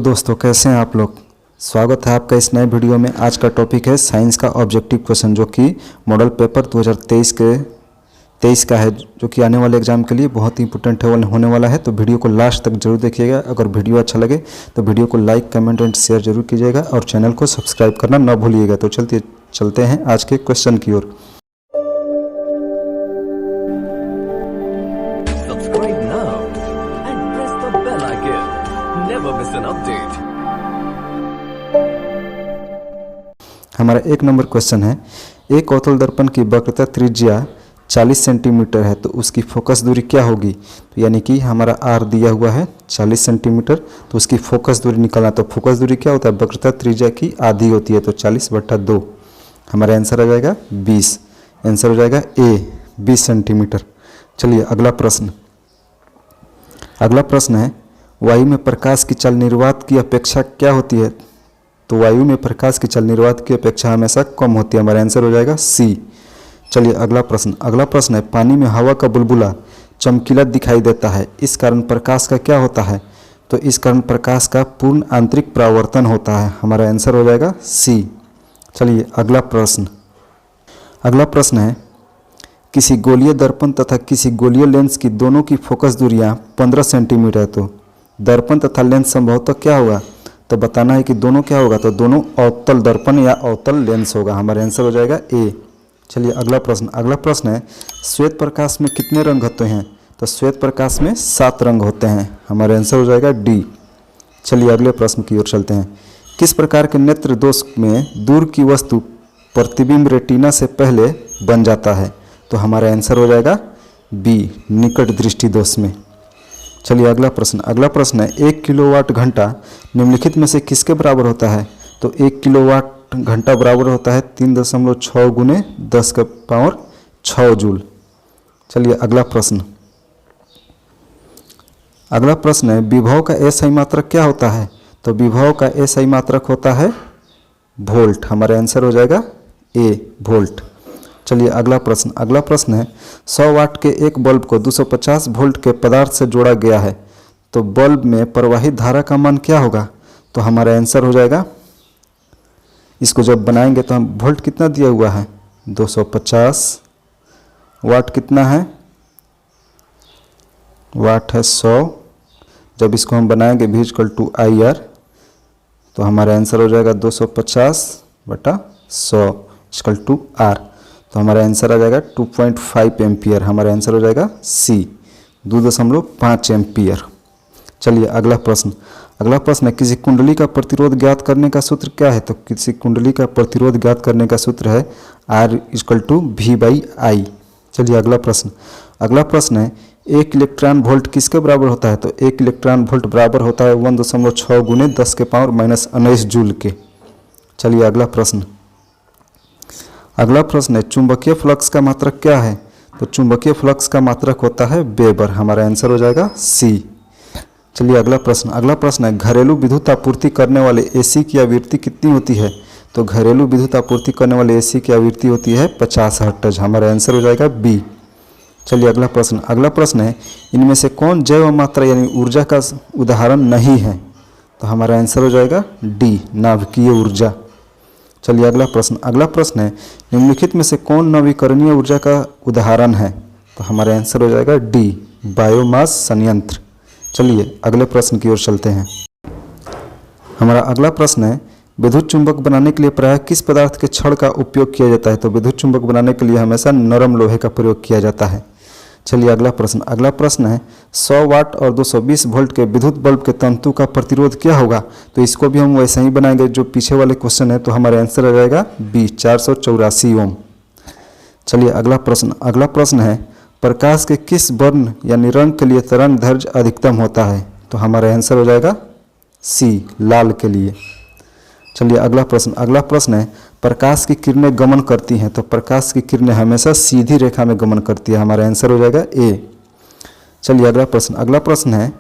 दोस्तों, कैसे हैं आप लोग। स्वागत है आपका इस नए वीडियो में। आज का टॉपिक है साइंस का ऑब्जेक्टिव क्वेश्चन, जो कि मॉडल पेपर 2023 का है, जो कि आने वाले एग्जाम के लिए बहुत ही इंपॉर्टेंट होने वाला है। तो वीडियो को लास्ट तक जरूर देखिएगा। अगर वीडियो अच्छा लगे तो वीडियो को लाइक, कमेंट एंड शेयर जरूर कीजिएगा और चैनल को सब्सक्राइब करना ना भूलिएगा। तो चलते हैं आज के क्वेश्चन की ओर। Subscribe now and press the bell icon. Never miss an update. हमारा 1 नंबर क्वेश्चन है, एक अवतल दर्पण की वक्रता त्रिज्या 40 सेंटीमीटर है, तो उसकी फोकस दूरी क्या होगी। तो यानी कि हमारा आर दिया हुआ है 40 सेंटीमीटर, तो उसकी फोकस दूरी निकालना। तो फोकस दूरी क्या होता है, वक्रता त्रिज्या की आधी होती है, तो 40/2। हमारा आंसर आ जाएगा 20। आंसर हो जाएगा ए 20 सेंटीमीटर। चलिए अगला प्रश्न है, वायु में प्रकाश की चल निर्वात की अपेक्षा क्या होती है। तो वायु में प्रकाश की चल निर्वात की अपेक्षा हमेशा कम होती है। हमारा आंसर हो जाएगा सी। चलिए अगला प्रश्न है, पानी में हवा का बुलबुला चमकीला दिखाई देता है, इस कारण प्रकाश का क्या होता है। तो इस कारण प्रकाश का पूर्ण आंतरिक परावर्तन होता है। हमारा आंसर हो जाएगा सी। चलिए अगला प्रश्न है, किसी गोलीय दर्पण तथा किसी गोलीय लेंस की दोनों की फोकस दूरियां 15 सेंटीमीटर है, तो दर्पण तथा लेंस संभवतः क्या होगा। तो बताना है कि दोनों क्या होगा। तो दोनों अवतल दर्पण या अवतल लेंस होगा। हमारा आंसर हो जाएगा ए। चलिए अगला प्रश्न है, श्वेत प्रकाश में कितने रंग होते हैं। तो श्वेत प्रकाश में 7 रंग होते हैं। हमारा आंसर हो जाएगा डी। चलिए अगले प्रश्न की ओर चलते हैं, किस प्रकार के नेत्र दोष में दूर की वस्तु प्रतिबिंब रेटिना से पहले बन जाता है। तो हमारा आंसर हो जाएगा बी, निकट दृष्टि दोष में। चलिए अगला प्रश्न है, 1 किलोवाट घंटा निम्नलिखित में से किसके बराबर होता है। तो 1 किलोवाट घंटा बराबर होता है 3.6 गुने 10⁻6 जूल। चलिए अगला प्रश्न है, विभव का एसआई मात्रक क्या होता है। तो विभव का एसआई मात्रक होता है वोल्ट। हमारा आंसर हो जाएगा ए, वोल्ट। चलिए अगला प्रश्न है, 100 वाट के एक बल्ब को 250 वोल्ट के पदार्थ से जोड़ा गया है, तो बल्ब में प्रवाहित धारा का मान क्या होगा। तो हमारा आंसर हो जाएगा, इसको जब बनाएंगे तो हम वोल्ट कितना दिया हुआ है 250, वाट कितना है, वाट है 100। जब इसको हम बनाएंगे V = IR, तो हमारा आंसर हो जाएगा 250/100 = R। तो हमारा आंसर आ जाएगा 2.5 एम्पियर। हमारा आंसर हो जाएगा सी, 2.5 एम्पियर। चलिए अगला प्रश्न है, किसी कुंडली का प्रतिरोध ज्ञात करने का सूत्र क्या है। तो किसी कुंडली का प्रतिरोध ज्ञात करने का सूत्र है R = V/I। चलिए अगला प्रश्न है, 1 इलेक्ट्रॉन वोल्ट किसके बराबर होता है। तो 1 इलेक्ट्रॉन वोल्ट बराबर होता है 1.6 गुने 10⁻⁻19 जूल के। चलिए अगला प्रश्न है, चुंबकीय फ्लक्स का मात्रक क्या है। तो चुंबकीय फ्लक्स का मात्रक होता है वेबर। हमारा आंसर हो जाएगा सी। चलिए अगला प्रश्न है, घरेलू विद्युत आपूर्ति करने वाले एसी की आवृत्ति कितनी होती है। तो घरेलू विद्युत आपूर्ति करने वाले एसी की आवृत्ति होती है 50 हर्ट्ज। हमारा आंसर हो जाएगा बी। चलिए अगला प्रश्न है, इनमें से कौन जैव मात्रा यानी ऊर्जा का उदाहरण नहीं है। तो हमारा आंसर हो जाएगा डी, नाभिकीय ऊर्जा। चलिए अगला प्रश्न है, निम्नलिखित में से कौन नवीकरणीय ऊर्जा का उदाहरण है। तो हमारा आंसर हो जाएगा डी, बायोमास संयंत्र। चलिए अगले प्रश्न की ओर चलते हैं। हमारा अगला प्रश्न है, विद्युत चुंबक बनाने के लिए प्रायः किस पदार्थ के छड़ का उपयोग किया जाता है। तो विद्युत चुंबक बनाने के लिए हमेशा नरम लोहे का प्रयोग किया जाता है। चलिए अगला प्रश्न है, 100 वाट और 220 वोल्ट के विद्युत बल्ब के तंतु का प्रतिरोध क्या होगा। तो इसको भी हम वैसे ही बनाएंगे जो पीछे वाले क्वेश्चन है। तो हमारा आंसर आ जाएगा बी, 484 ओम। चलिए अगला प्रश्न है, प्रकाश के किस वर्ण यानी रंग के लिए तरंग दैर्घ्य अधिकतम होता है। तो हमारा आंसर हो जाएगा सी, लाल के लिए। चलिए अगला प्रश्न है, प्रकाश की किरणें गमन करती हैं। तो प्रकाश की किरणें हमेशा सीधी रेखा में गमन करती है। हमारा आंसर हो जाएगा ए। चलिए अगला प्रश्न है,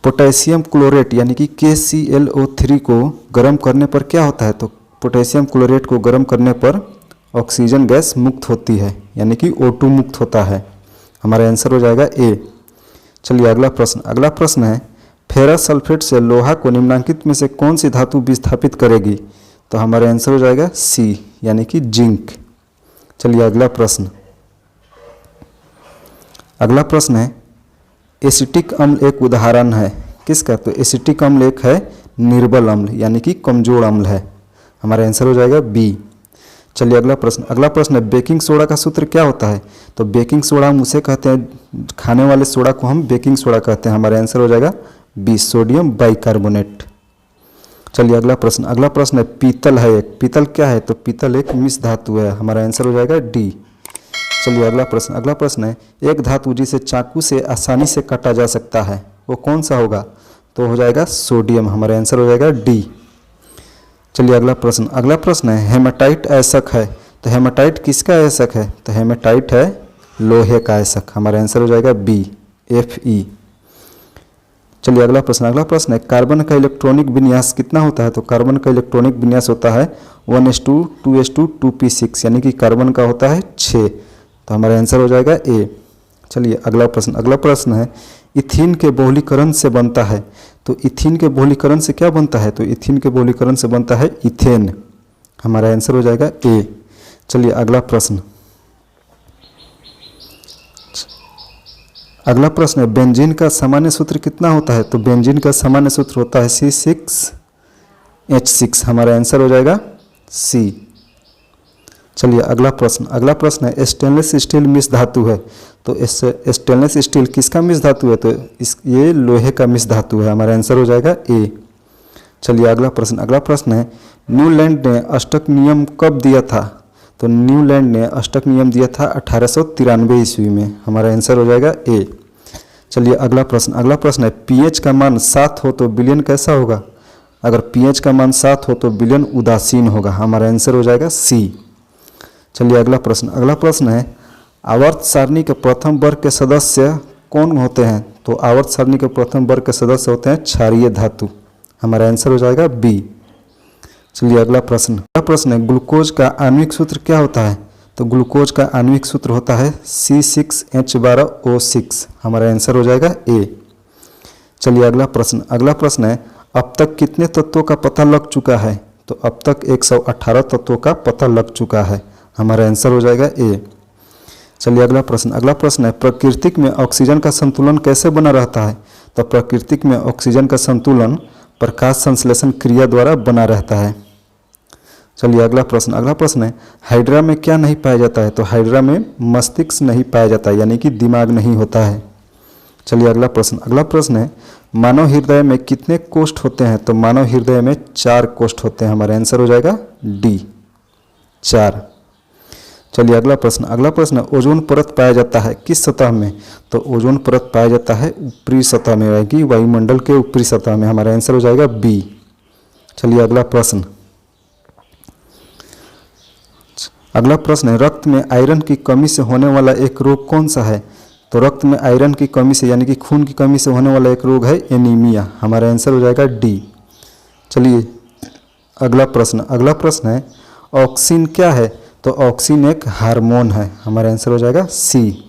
पोटेशियम क्लोरेट यानी कि KClO3 को गर्म करने पर क्या होता है। तो पोटेशियम क्लोरेट को गर्म करने पर ऑक्सीजन गैस मुक्त होती है, यानी कि O2 मुक्त होता है। हमारा आंसर हो जाएगा ए। चलिए अगला प्रश्न है, फेरस सल्फेट से लोहा को निम्नलिखित में से कौन सी धातु विस्थापित करेगी? तो हमारा आंसर हो जाएगा सी, यानी कि जिंक। चलिए अगला प्रश्न। अगला प्रश्न है एसिटिक अम्ल एक उदाहरण है किसका? तो एसिटिक अम्ल एक है निर्बल अम्ल, यानी कि कमजोर अम्ल है। हमारा आंसर हो जाएगा बी। चलिए अगला प्रश्न। अगला प्रश्न है बेकिंग सोडा का सूत्र क्या होता है? तो बेकिंग सोडा हम उसे कहते हैं, खाने वाले सोडा को हम बेकिंग सोडा कहते हैं। हमारा आंसर हो जाएगा बी, सोडियम बाइकार्बोनेट। चलिए अगला प्रश्न। अगला प्रश्न है पीतल है एक, पीतल क्या है? तो पीतल एक मिश्र धातु है। हमारा आंसर हो जाएगा डी। चलिए अगला प्रश्न। अगला प्रश्न है एक धातु जिसे चाकू से आसानी से काटा जा सकता है वो कौन सा होगा? तो हो जाएगा सोडियम। हमारा आंसर हो जाएगा डी। चलिए अगला प्रश्न। अगला प्रश्न है हेमाटाइट अयस्क है, तो हेमाटाइट किसका अयस्क है? तो हेमाटाइट है लोहे का अयस्क। हमारा आंसर हो जाएगा बी, Fe। चलिए अगला प्रश्न। अगला प्रश्न है कार्बन का इलेक्ट्रॉनिक विन्यास कितना होता है? तो कार्बन का इलेक्ट्रॉनिक विन्यास होता है 1s2 2s2 2p6, यानी कि कार्बन का होता है 6। तो हमारा आंसर हो जाएगा ए। चलिए अगला प्रश्न। अगला प्रश्न है इथीन के बहुलीकरण से बनता है, तो इथीन के बहुलीकरण से क्या बनता है? तो इथीन के बहुलीकरण से बनता है इथेन। हमारा आंसर हो जाएगा ए। चलिए अगला प्रश्न। अगला प्रश्न है बेंजीन का सामान्य सूत्र कितना होता है? तो बेंजीन का सामान्य सूत्र होता है C6H6। हमारा आंसर हो जाएगा सी। चलिए अगला प्रश्न। अगला प्रश्न है स्टेनलेस स्टील मिश्र धातु है, तो स्टेनलेस स्टील किसका मिश्र धातु है? तो ये लोहे का मिश्र धातु है। हमारा आंसर हो जाएगा ए। चलिए अगला प्रश्न। अगला प्रश्न है न्यूलैंड ने अष्टक नियम कब दिया था? तो न्यूलैंड ने अष्टक नियम दिया था 1893 ईस्वी में। हमारा आंसर हो जाएगा ए। चलिए अगला प्रश्न। अगला प्रश्न है pH का मान 7 हो तो विलयन कैसा होगा? अगर pH का मान 7 हो तो विलयन उदासीन होगा। हमारा आंसर हो जाएगा सी। चलिए अगला प्रश्न। अगला प्रश्न है आवर्त सारणी के प्रथम वर्ग के सदस्य कौन होते हैं? तो आवर्त सारणी के प्रथम वर्ग के सदस्य होते हैं क्षारीय धातु। हमारा आंसर हो जाएगा बी। चलिए अगला प्रश्न। अगला प्रश्न है ग्लूकोज का आणविक सूत्र क्या होता है? तो ग्लूकोज का आणविक सूत्र होता है C6H12O6। हमारा आंसर हो जाएगा ए। चलिए अगला प्रश्न। अगला प्रश्न है अब तक कितने तत्वों का पता लग चुका है? तो अब तक 118 तत्वों का पता लग चुका है। हमारा आंसर हो जाएगा ए। चलिए अगला प्रश्न। अगला प्रश्न है प्रकृति में ऑक्सीजन का संतुलन कैसे बना रहता है? तो प्रकृति में ऑक्सीजन का संतुलन प्रकाश संश्लेषण क्रिया द्वारा बना रहता है। चलिए अगला प्रश्न। अगला प्रश्न है हाइड्रा में क्या नहीं पाया जाता है? तो हाइड्रा में मस्तिष्क नहीं पाया जाता है, यानी कि दिमाग नहीं होता है। चलिए अगला प्रश्न। अगला प्रश्न है मानव हृदय में कितने कोष्ठ होते हैं? तो मानव हृदय में 4 कोष्ठ होते हैं। हमारा आंसर हो जाएगा डी, 4। चलिए अगला प्रश्न। अगला प्रश्न ओजोन परत पाया जाता है किस सतह में? तो ओजोन परत पाया जाता है ऊपरी सतह में, यानी वायुमंडल के ऊपरी सतह में। हमारा आंसर हो जाएगा बी। चलिए अगला प्रश्न। अगला प्रश्न है रक्त में आयरन की कमी से होने वाला एक रोग कौन सा है? तो रक्त में आयरन की कमी से, यानी कि खून की कमी से होने वाला एक रोग है एनीमिया। हमारा आंसर हो जाएगा डी। चलिए अगला प्रश्न। अगला प्रश्न है ऑक्सीन क्या है? तो ऑक्सीन एक हार्मोन है। हमारा आंसर हो जाएगा सी।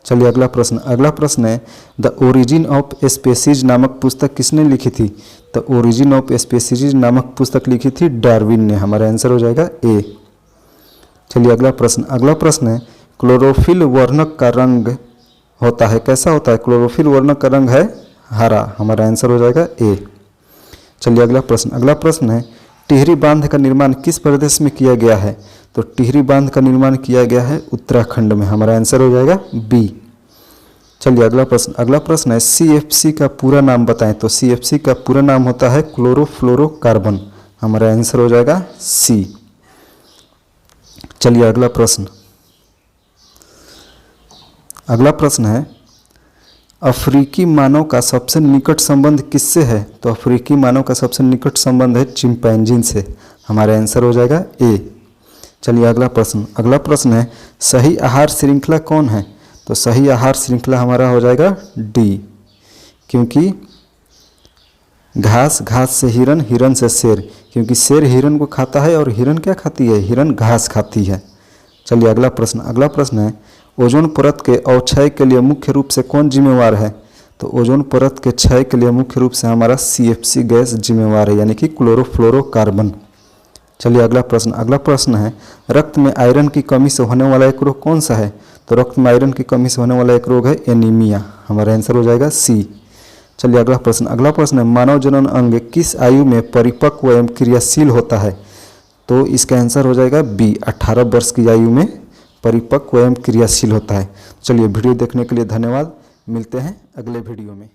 चलिए अगला प्रश्न। अगला प्रश्न है द ओरिजिन ऑफ स्पेसीज नामक पुस्तक किसने लिखी थी? तो ओरिजिन ऑफ स्पेसीज नामक पुस्तक लिखी थी डार्विन ने। हमारा आंसर हो जाएगा ए। चलिए अगला प्रश्न। अगला प्रश्न है क्लोरोफिल वर्णक का रंग होता है कैसा होता है? क्लोरोफिल वर्णक का रंग है हरा। हमारा आंसर हो जाएगा ए। चलिए अगला प्रश्न। अगला प्रश्न है टिहरी बांध का निर्माण किस प्रदेश में किया गया है? तो टिहरी बांध का निर्माण किया गया है उत्तराखंड में। हमारा आंसर हो जाएगा बी। चलिए अगला प्रश्न। अगला प्रश्न है CFC का पूरा नाम बताएं? तो CFC का पूरा नाम होता है क्लोरोफ्लोरोकार्बन। हमारा आंसर हो जाएगा सी। चलिए अगला प्रश्न। अगला प्रश्न है अफ्रीकी मानव का सबसे निकट संबंध किससे है? तो अफ्रीकी मानव का सबसे निकट संबंध है चिंपैंजी से। हमारा आंसर हो जाएगा ए। चलिए अगला प्रश्न। अगला प्रश्न है सही आहार श्रृंखला कौन है? तो सही आहार श्रृंखला हमारा हो जाएगा डी, क्योंकि घास, घास से हिरन, हिरन से शेर, क्योंकि शेर हिरन को खाता है और हिरन क्या खाती है? हिरन घास खाती है। चलिए अगला प्रश्न। अगला प्रश्न है ओजोन परत के अवक्षय के लिए मुख्य रूप से कौन जिम्मेवार है? तो ओजोन परत के क्षय के लिए मुख्य रूप से हमारा CFC गैस जिम्मेवार है, यानी कि क्लोरोफ्लोरोकार्बन। चलिए अगला प्रश्न है, रक्त में आयरन की कमी से होने वाला एक रोग कौन सा है? तो रक्त में आयरन की कमी से होने वाला एक रोग है एनीमिया। हमारा आंसर हो जाएगा सी। चलिए अगला प्रश्न है, मानव जनन अंग किस आयु में परिपक्व एवं क्रियाशील होता है? तो इसका आंसर हो जाएगा बी, 18 वर्ष की आयु में परिपक्व एवं क्रियाशील होता है। चलिए वीडियो देखने के लिए धन्यवाद, मिलते हैं अगले वीडियो में।